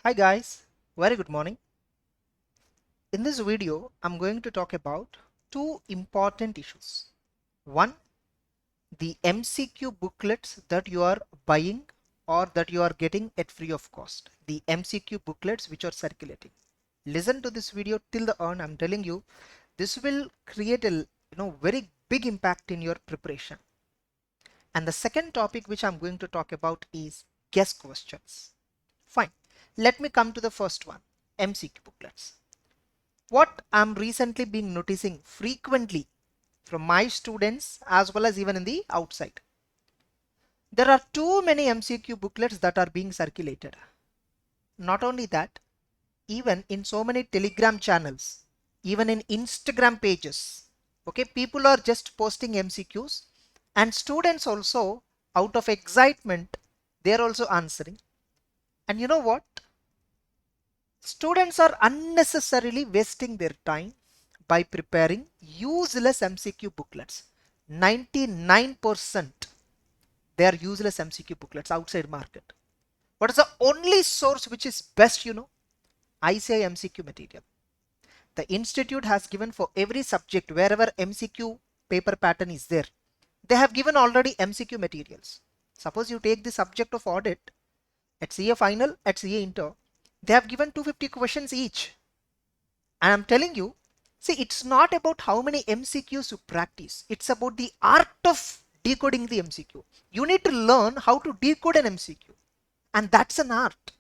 Hi guys, very good morning. In this video, I'm going to talk about two important issues. One, the MCQ booklets that you are buying or that you are getting at free of cost. The MCQ booklets which are circulating. Listen to this video till the end. I'm telling you, this will create a very big impact in your preparation. And the second topic which I'm going to talk about is guess questions. Fine. Let me come to the first one, MCQ booklets. What I'm recently been noticing frequently from my students as well as even in the outside. There are too many MCQ booklets that are being circulated. Not only that, even in so many Telegram channels, even in Instagram pages, okay, people are just posting MCQs and students also out of excitement, they're also answering. And you know what? Students are unnecessarily wasting their time by preparing useless MCQ booklets. 99% they are useless MCQ booklets outside market. What is the only source which is best, icai MCQ material. The institute has given for every subject wherever MCQ paper pattern is there. They have given already MCQ materials. Suppose you take the subject of audit at CA final, at CA inter, they have given 250 questions each. And I'm telling you, see, it's not about how many MCQs you practice. It's about the art of decoding the MCQ. You need to learn how to decode an MCQ. And that's an art.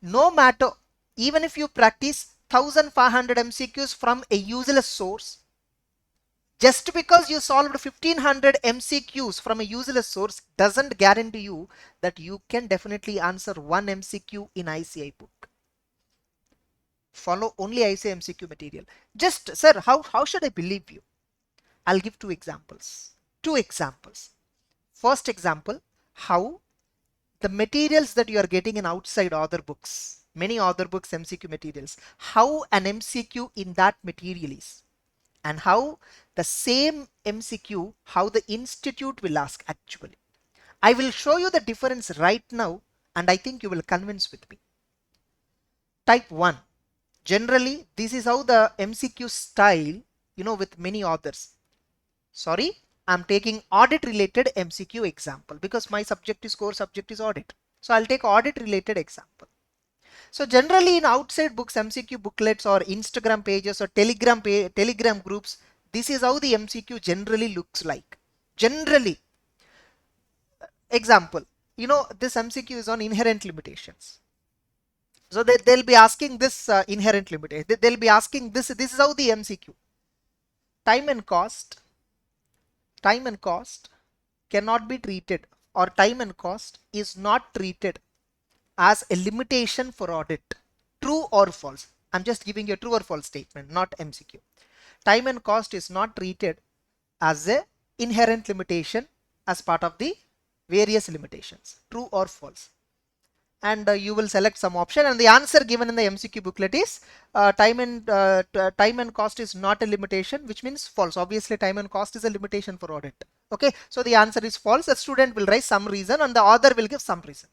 No matter, even if you practice 1500 MCQs from a useless source, just because you solved 1500 MCQs from a useless source doesn't guarantee you that you can definitely answer one MCQ in ICI book. Follow only ICI MCQ material. Just, sir, how should I believe you? I'll give two examples. Two examples. First example, how the materials that you are getting in outside author books, many author books MCQ materials, how an MCQ in that material is, and how the same MCQ, how the institute will ask actually. I will show you the difference right now, and I think you will convince with me. Type 1. Generally, this is how the MCQ style, with many authors. Sorry, I'm taking audit related MCQ example because my subject is core subject is audit. So I'll take audit related example. So generally in outside books, MCQ booklets or Instagram pages or Telegram groups, this is how the MCQ generally looks like. Generally, example, this MCQ is on inherent limitations. So they'll be asking this inherent limitation. They'll be asking this. This is how the MCQ. Time and cost cannot be treated, or time and cost is not treated as a limitation for audit. True or false? I'm just giving you a true or false statement, not MCQ. Time and cost is not treated as a inherent limitation as part of the various limitations. True or false? And you will select some option, and the answer given in the MCQ booklet is time and cost is not a limitation, which means false. Obviously time and cost is a limitation for audit. Okay, so the answer is false. The student will write some reason and the author will give some reason.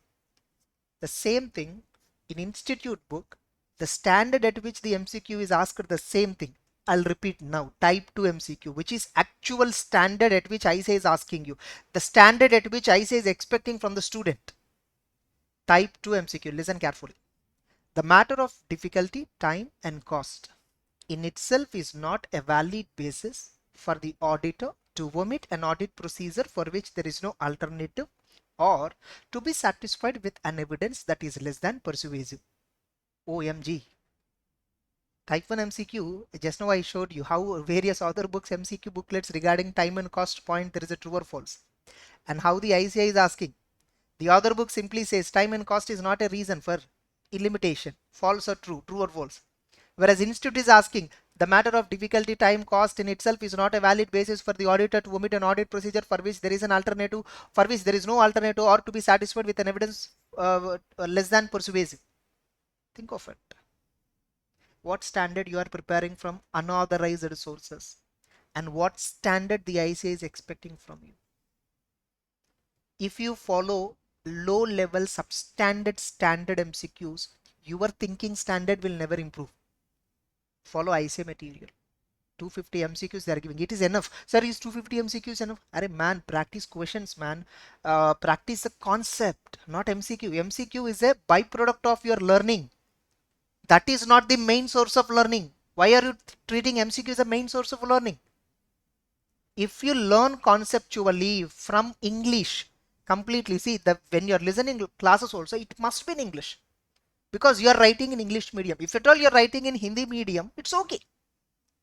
The same thing in institute book, the standard at which the MCQ is asked, the same thing. I'll repeat now, type 2 MCQ, which is actual standard at which ICAI is asking you, the standard at which ICAI is expecting from the student. Type 2 MCQ, listen carefully. The matter of difficulty, time and cost in itself is not a valid basis for the auditor to omit an audit procedure for which there is no alternative, or to be satisfied with an evidence that is less than persuasive. OMG. Type 1 MCQ, just now I showed you how various other books MCQ booklets regarding time and cost point there is a true or false, and how the ICAI is asking. The other book simply says time and cost is not a reason for limitation, false or true, true or false. Whereas institute is asking, the matter of difficulty, time, cost in itself is not a valid basis for the auditor to omit an audit procedure for which there is an alternative, for which there is no alternative, or to be satisfied with an evidence less than persuasive. Think of it. What standard you are preparing from unauthorized sources, and what standard the ICAI is expecting from you. If you follow low level substandard standard MCQs, your thinking standard will never improve. Follow ICA material. 250 MCQs they are giving. It is enough. Sir, is 250 MCQs enough? Arey man, practice questions, man. Practice the concept, not MCQ. MCQ is a byproduct of your learning. That is not the main source of learning. Why are you treating MCQ as a main source of learning? If you learn conceptually from English completely, see that when you're listening classes also, it must be in English because you are writing in English medium. If at all you're writing in Hindi medium, it's okay.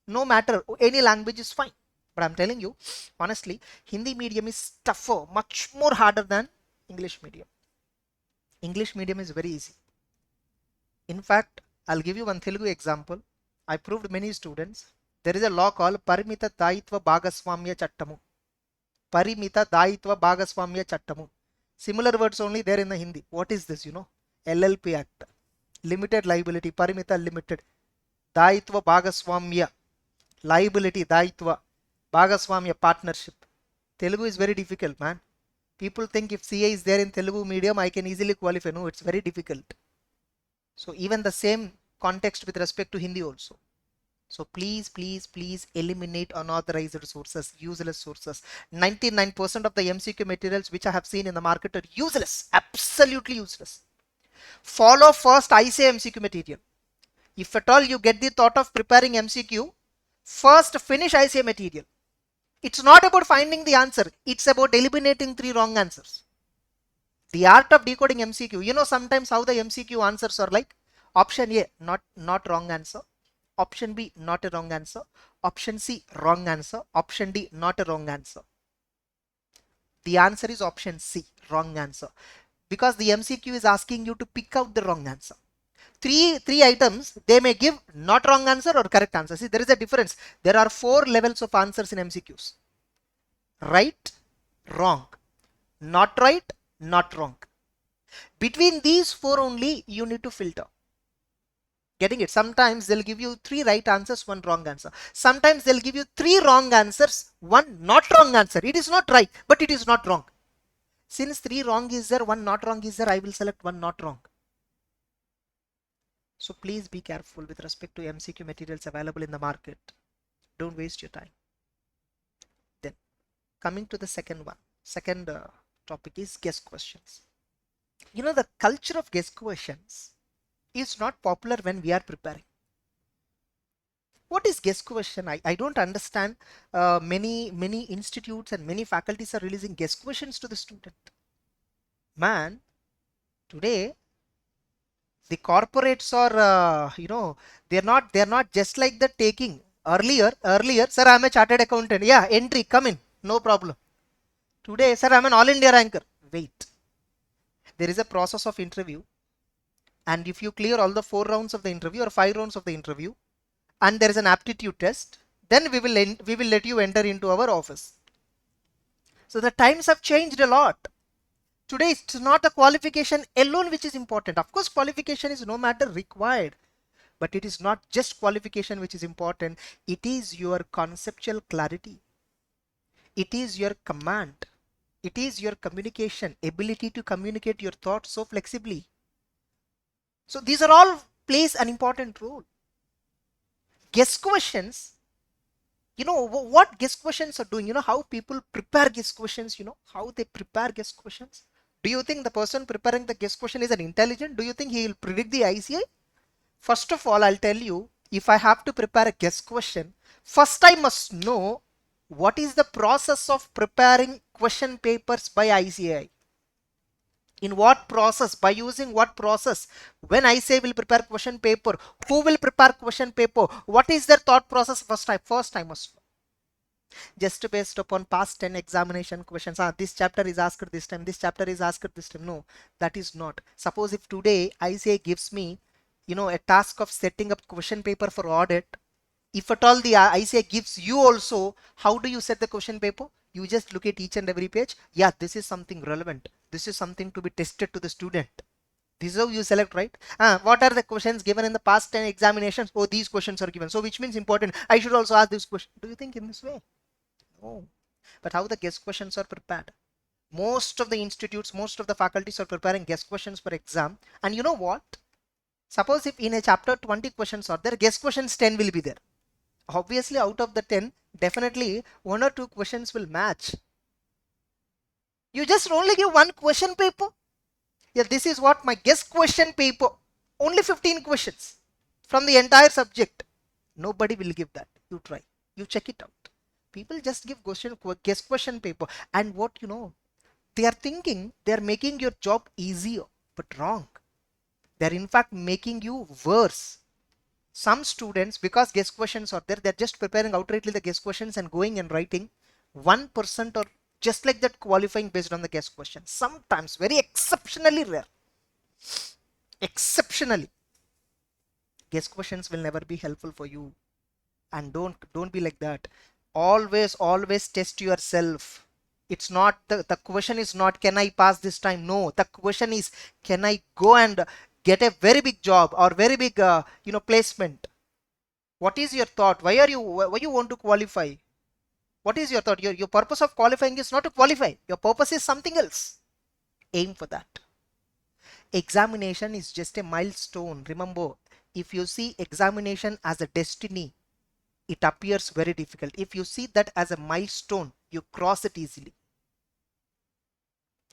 No matter, any language is fine. But I'm telling you, honestly, Hindi medium is tougher, much more harder than English medium. English medium is very easy. In fact, I'll give you one Telugu example. I proved many students. There is a law called Parimita Daitva Bhagaswamya Chattamu. Parimita Daitva Bhagaswamya Chattamu. Similar words only there in the Hindi. What is this, you know? LLP Act. Limited liability, Parimita limited. Daitva Bhagaswamya. Liability, Daitva. Bhagaswamya, partnership. Telugu is very difficult, man. People think if CA is there in Telugu medium, I can easily qualify. No, it's very difficult. So even the same context with respect to Hindi also. So please, please, please eliminate unauthorized sources, useless sources. 99% of the MCQ materials which I have seen in the market are useless, absolutely useless. Follow first ICA MCQ material. If at all you get the thought of preparing MCQ, first finish ICA material. It's not about finding the answer. It's about eliminating 3 wrong answers. The art of decoding MCQ. You know sometimes how the MCQ answers are like option A, not wrong answer. Option B, not a wrong answer. Option C, wrong answer. Option D, not a wrong answer. The answer is option C, wrong answer. Because the MCQ is asking you to pick out the wrong answer. Three items, they may give not wrong answer or correct answer. See, there is a difference. There are 4 levels of answers in MCQs. Right, wrong, not right, not wrong. Between these 4 only you need to filter. Getting it? Sometimes they'll give you 3 right answers, 1 wrong answer. Sometimes they'll give you 3 wrong answers, 1 not wrong answer. It is not right, but it is not wrong. Since 3 wrong is there, 1 not wrong is there, I will select 1 not wrong. So please be careful with respect to MCQ materials available in the market. Don't waste your time. Then coming to the second one. Second topic is guess questions. You know, the culture of guess questions is not popular when we are preparing. What is guess question? I don't understand. Many institutes and many faculties are releasing guess questions to the student. Man, today the corporates are they're not just like the taking earlier. Sir, I'm a chartered accountant. Yeah, entry, come in, no problem. Today, sir, I'm an all India ranker. Wait, there is a process of interview, and if you clear all the 4 rounds of the interview or 5 rounds of the interview, and there is an aptitude test, then we will let you enter into our office. So the times have changed a lot. Today it's not the qualification alone which is important. Of course, qualification is no matter required, but it is not just qualification which is important. It is your conceptual clarity. It is your command. It is your communication, ability to communicate your thoughts so flexibly. So these are all plays an important role. Guess questions, you know what guess questions are doing, you know how people prepare guess questions, you know how they prepare guess questions. Do you think the person preparing the guess question is an intelligent? Do you think he will predict the ICI? First of all, I'll tell you, if I have to prepare a guess question, first I must know what is the process of preparing question papers by ICI. In what process, by using what process? When I say will prepare question paper, who will prepare question paper? What is their thought process? First I must know. Just based upon past 10 examination questions, this chapter is asked this time, this chapter is asked this time. No, that is not. Suppose if today ICA gives me, you know, a task of setting up question paper for audit, if at all the ICA gives you also, how do you set the question paper? You just look at each and every page. Yeah, this is something relevant. This is something to be tested to the student. This is how you select, right? What are the questions given in the past 10 examinations? Oh, these questions are given. So which means important. I should also ask this question. Do you think in this way? No. But how the guess questions are prepared? Most of the institutes, most of the faculties are preparing guess questions for exam. And you know what? Suppose if in a chapter 20 questions are there, guess questions 10 will be there. Obviously out of the 10, definitely 1 or 2 questions will match. You just only give one question paper. Yeah, this is what my guess question paper. Only 15 questions from the entire subject. Nobody will give that. You try. You check it out. People just give guess question paper. And what you know, they are thinking they are making your job easier, but wrong. They are in fact making you worse. Some students, because guess questions are there, they're just preparing outrightly the guess questions and going and writing 1% or just like that qualifying based on the guess question. Sometimes very exceptionally rare. Exceptionally. Guess questions will never be helpful for you. And don't be like that. Always test yourself. It's not the question is not can I pass this time. No, the question is can I go and get a very big job or very big placement. What is your thought? Why you want to qualify? What is your thought? Your purpose of qualifying is not to qualify. Your purpose is something else. Aim for that. Examination is just a milestone. Remember, if you see examination as a destiny, it appears very difficult. If you see that as a milestone, you cross it easily.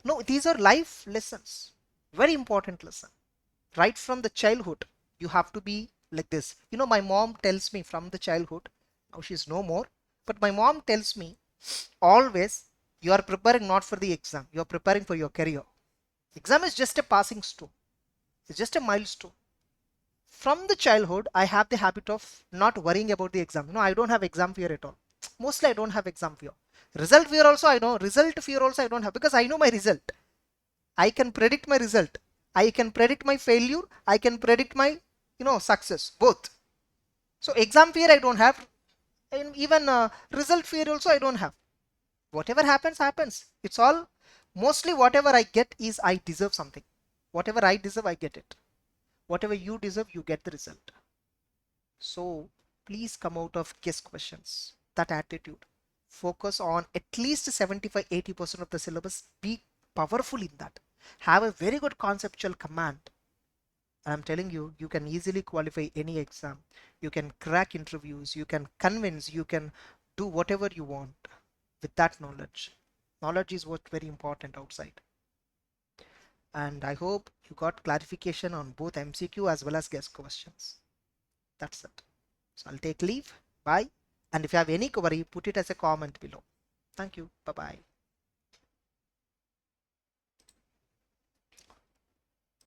No, these are life lessons. Very important lesson. Right from the childhood, you have to be like this. You know, my mom tells me from the childhood, now she's no more, but my mom tells me always, you are preparing not for the exam, you are preparing for your career. Exam is just a passing stone. It's just a milestone. From the childhood, I have the habit of not worrying about the exam. I don't have exam fear at all. Mostly I don't have exam fear. Result fear also I know. Result fear also I don't have because I know my result. I can predict my result. I can predict my failure. I can predict my, success, both. So exam fear I don't have. And even result fear also I don't have. Whatever happens, happens. It's all, mostly whatever I get is I deserve something. Whatever I deserve, I get it. Whatever you deserve, you get the result. So please come out of guess questions. That attitude. Focus on at least 75-80% of the syllabus. Be powerful in that. Have a very good conceptual command. I'm telling you, you can easily qualify any exam. You can crack interviews. You can convince. You can do whatever you want with that knowledge. Knowledge is what very important outside. And I hope you got clarification on both MCQ as well as guess questions. That's it. So I'll take leave. Bye. And if you have any query, put it as a comment below. Thank you. Bye bye.